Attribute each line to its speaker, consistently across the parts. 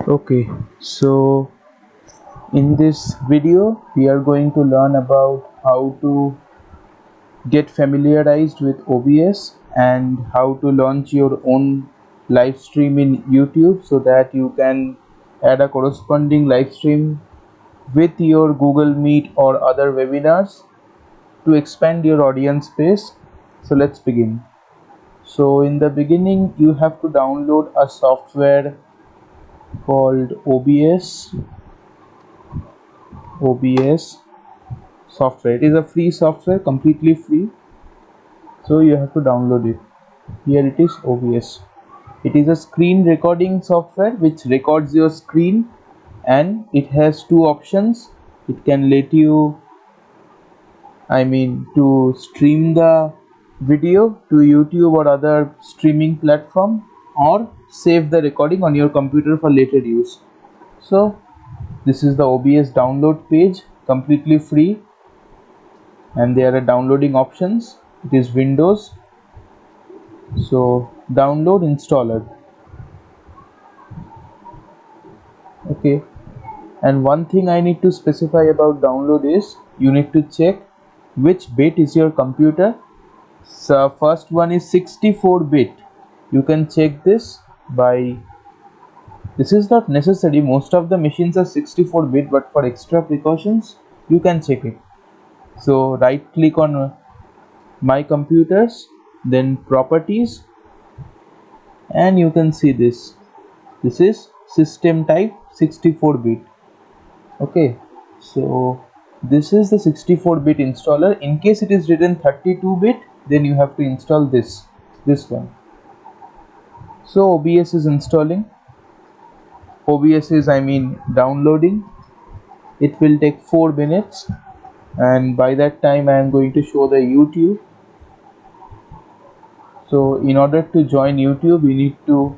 Speaker 1: Okay, so in this video we are going to learn about how to get familiarized with OBS and how to launch your own live stream in YouTube so that you can add a corresponding live stream with your Google Meet or other webinars to expand your audience base. So let's begin. So in the beginning you have to download a software called OBS software. It is a free software, completely free, so you have to download it. Here it is, OBS. It is a screen recording software which records your screen, and it has two options. It can let you to stream the video to YouTube or other streaming platform, or save the recording on your computer for later use. So this is the OBS download page, completely free, and there are downloading options. It is Windows, so download installer. Okay, and one thing I need to specify about download is you need to check which bit is your computer. So first one is 64 bit. You can check this by, this is not necessary, most of the machines are 64 bit, but for extra precautions you can check it. So right click on my computers, then properties, and you can see this is system type 64 bit. Okay, so this is the 64 bit installer. In case it is written 32 bit, then you have to install this one. So OBS is installing. OBS is downloading. It will take 4 minutes, and by that time I am going to show the YouTube. So in order to join YouTube, you need to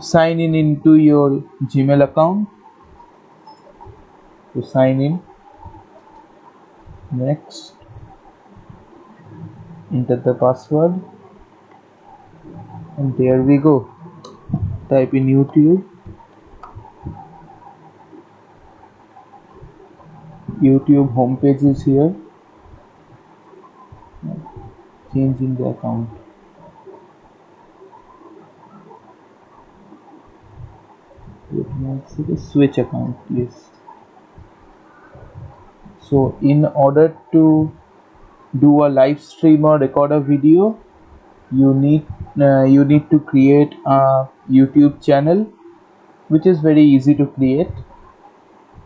Speaker 1: sign in into your Gmail account. To sign in, next, enter the password, and there we go. Type in YouTube. YouTube homepage is here. Changing the account. Switch account, yes. So in order to do a live stream or record a video, you need to create a YouTube channel, which is very easy to create.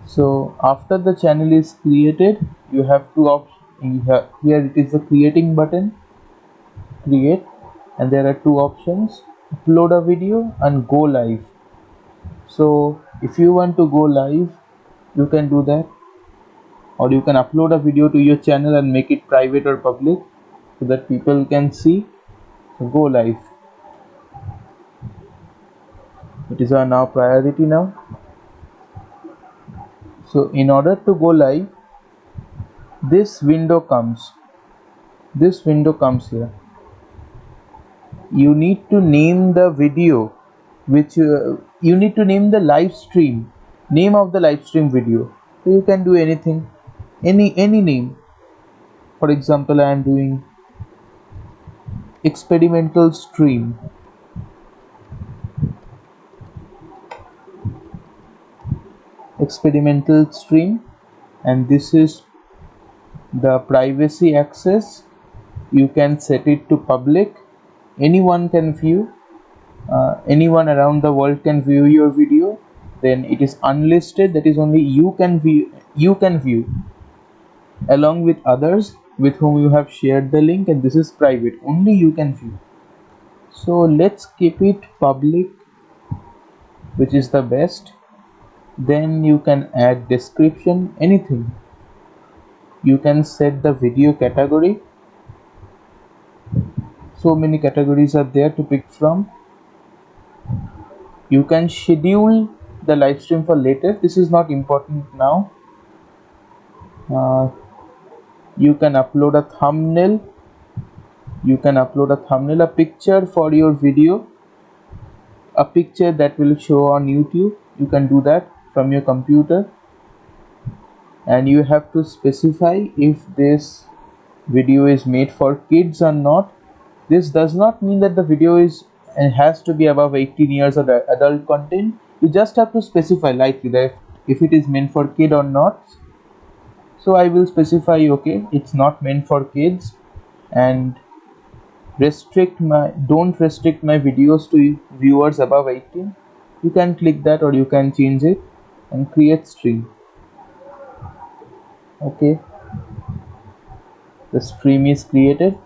Speaker 1: So after the channel is created, you have two options. Here it is the creating button, create, and there are two options: upload a video and go live. So if you want to go live, you can do that, or you can upload a video to your channel and make it private or public so that people can see. So go live. It is our now priority now. So in order to go live, this window comes here. You need to name the video, which you need to name the live stream, name of the live stream video. So you can do anything, any name. For example, I am doing experimental stream. And this is the privacy access. You can set it to public. Anyone can view, anyone around the world can view your video. Then it is unlisted, that is only you can view along with others with whom you have shared the link, and this is private, only you can view. So let's keep it public, which is the best. Then you can add description, anything. You can set the video category. So many categories are there to pick from. You can schedule the live stream for later. This is not important now. You can upload a thumbnail. A picture for your video. a picture that will show on YouTube, you can do that from your computer, and you have to specify if this video is made for kids or not. This does not mean that the video is and has to be above 18 years of adult content. You just have to specify lightly that if it is meant for kid or not. So I will specify, okay, it's not meant for kids, and don't restrict my videos to viewers above 18. You can click that, or you can change it and create stream. Okay, the stream is created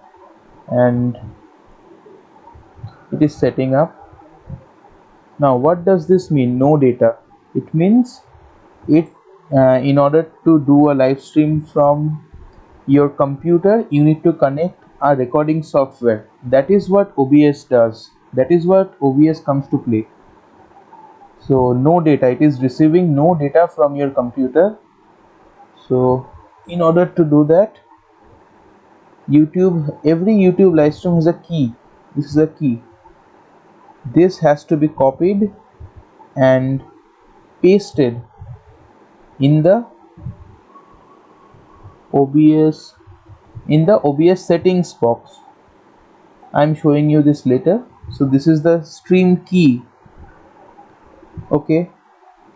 Speaker 1: and it is setting up. Now what does this mean, no data? It means it in order to do a live stream from your computer, you need to connect a recording software. That is what OBS does. That is what OBS comes to play. So no data, it is receiving no data from your computer. So in order to do that, every YouTube live stream has a key. This is a key. This has to be copied and pasted in the OBS settings box. I'm showing you this later. So this is the stream key. Okay,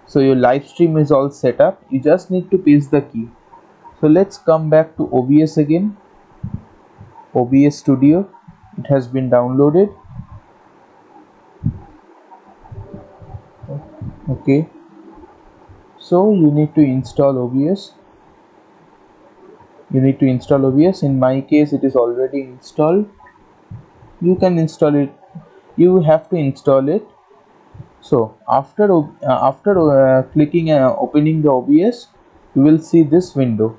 Speaker 1: so your live stream is all set up. You just need to paste the key. So let's come back to OBS again. OBS Studio, it has been downloaded. Okay, so you need to install OBS. In my case, it is already installed. You can install it. You have to install it. So after clicking opening the OBS, you will see this window.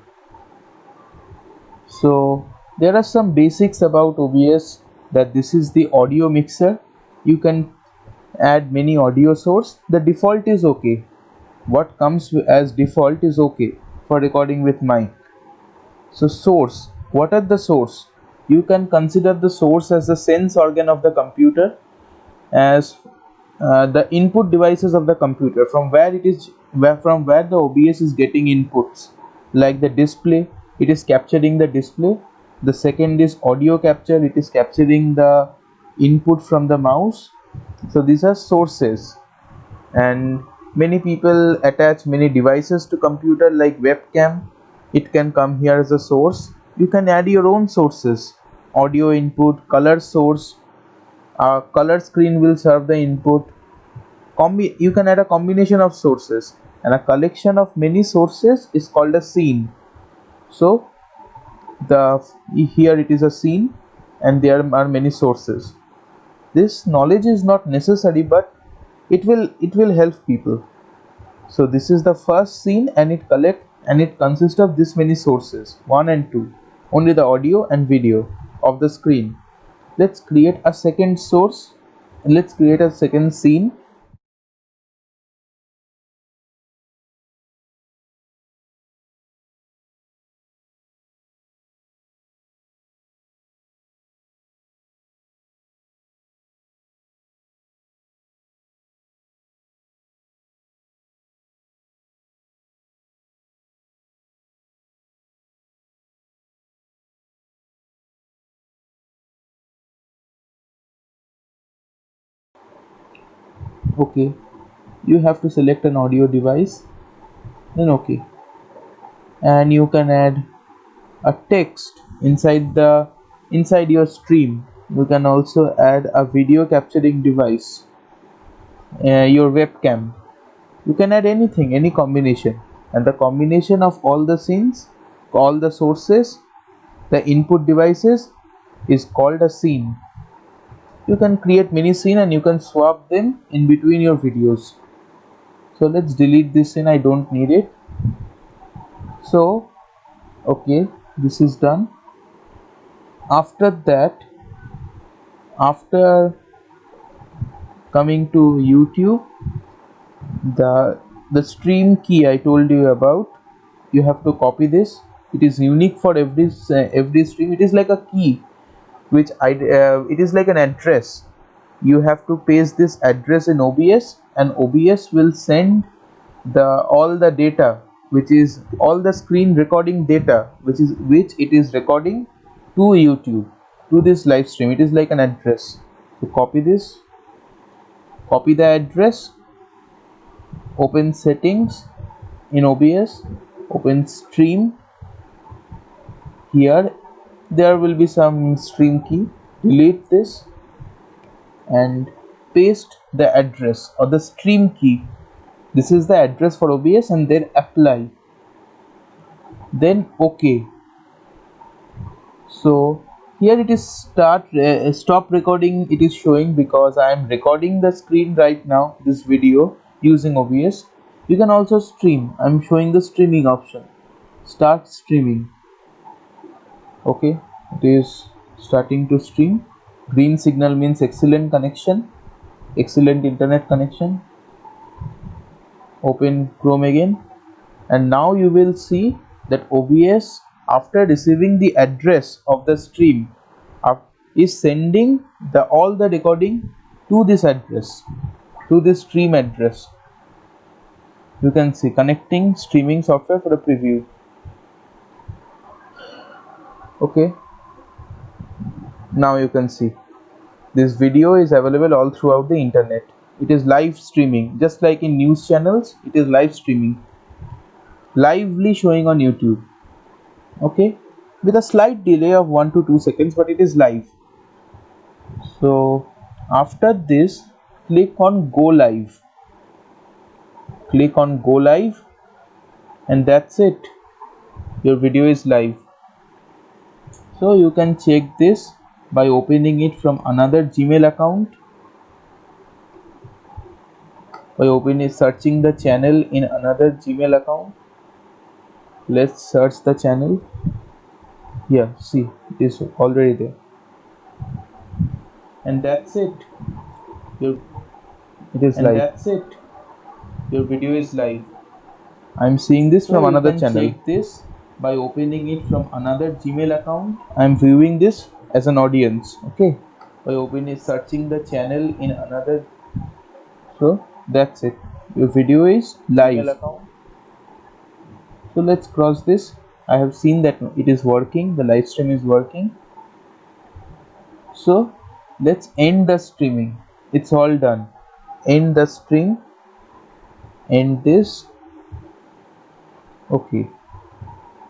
Speaker 1: So there are some basics about OBS, that this is the audio mixer. You can add many audio source. The default is okay. What comes as default is okay for recording with mic. So source, what are the source? You can consider the source as the sense organ of the computer, as the input devices of the computer, from where the OBS is getting inputs, like the display, it is capturing the display. The second is audio capture, it is capturing the input from the mouse. So these are sources, and many people attach many devices to computer like webcam. It can come here as a source. You can add your own sources, audio input, color source. A color screen will serve the input. You can add a combination of sources, and a collection of many sources is called a scene. So here it is a scene, and there are many sources. This knowledge is not necessary, but it will help people. So this is the first scene, and it consists of this many sources, 1 and 2, only the audio and video of the screen. Let's create a second source, and let's create a second scene. Okay, you have to select an audio device, then okay, and you can add a text inside your stream. You can also add a video capturing device, your webcam. You can add anything, any combination, and the combination of all the scenes, all the sources, the input devices is called a scene. You can create many scene, and you can swap them in between your videos. So let's delete this scene, I don't need it. So okay, this is done. After that, after coming to YouTube, the stream key I told you about, you have to copy this. It is unique for every stream. It is like a key, which it is like an address. you have to paste this address in OBS, and OBS will send all the data, which is all the screen recording data, which it is recording to YouTube, to this live stream. It is like an address. So copy this, copy the address, open settings in OBS, open stream. Here there will be some stream key, delete this and paste the address or the stream key. This is the address for OBS, and then apply, then OK. So here it is stop recording, it is showing, because I am recording the screen right now, this video, using OBS. You can also stream. I am showing the streaming option, start streaming. Okay, it is starting to stream. Green signal means excellent connection, excellent internet connection. Open Chrome again, and now you will see that OBS, after receiving the address of the stream, is sending all the recording to this address, to this stream address. You can see connecting streaming software for a preview. Okay, now you can see this video is available all throughout the internet. It is live streaming, just like in news channels. It is live streaming, lively showing on YouTube. Okay, with a slight delay of 1 to 2 seconds, but it is live. So after this, click on go live, click on go live, and that's it, your video is live. So you can check this by opening it from another Gmail account, by searching the channel in another Gmail account. Let's search the channel. Here, see, it is already there, and that's it. It is live. And that's it, your video is live. I'm seeing this from another channel. Check this by opening it from another Gmail account. I'm viewing this as an audience. Okay, by searching the channel in another. So that's it, your video is live. So let's cross this. I have seen that it is working, the live stream is working. So let's end the streaming. It's all done. End the stream, end this. Okay,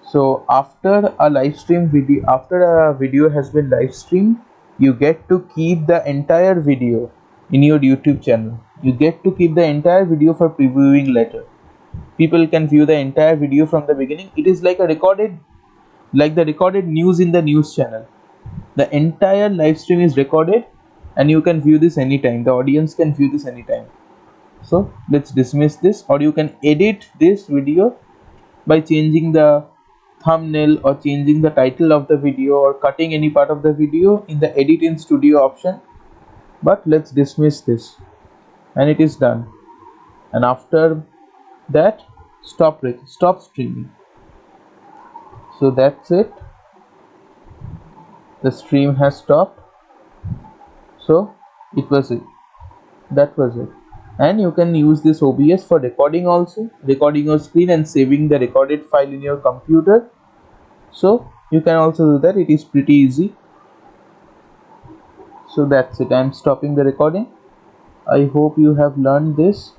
Speaker 1: so after a live stream video, after a video has been live streamed, you get to keep the entire video in your YouTube channel. You get to keep the entire video for previewing later. People can view the entire video from the beginning. It is like a recorded, like the recorded news in the news channel. The entire live stream is recorded, and you can view this anytime. The audience can view this anytime. So let's dismiss this, or you can edit this video by changing the thumbnail or changing the title of the video or cutting any part of the video in the edit in studio option. But let's dismiss this, and it is done. And after that, stop streaming. So that's it, the stream has stopped. So it was it, that was it. And you can use this OBS for recording also, recording your screen and saving the recorded file in your computer. So you can also do that. It is pretty easy. So that's it, I am stopping the recording. I hope you have learned this.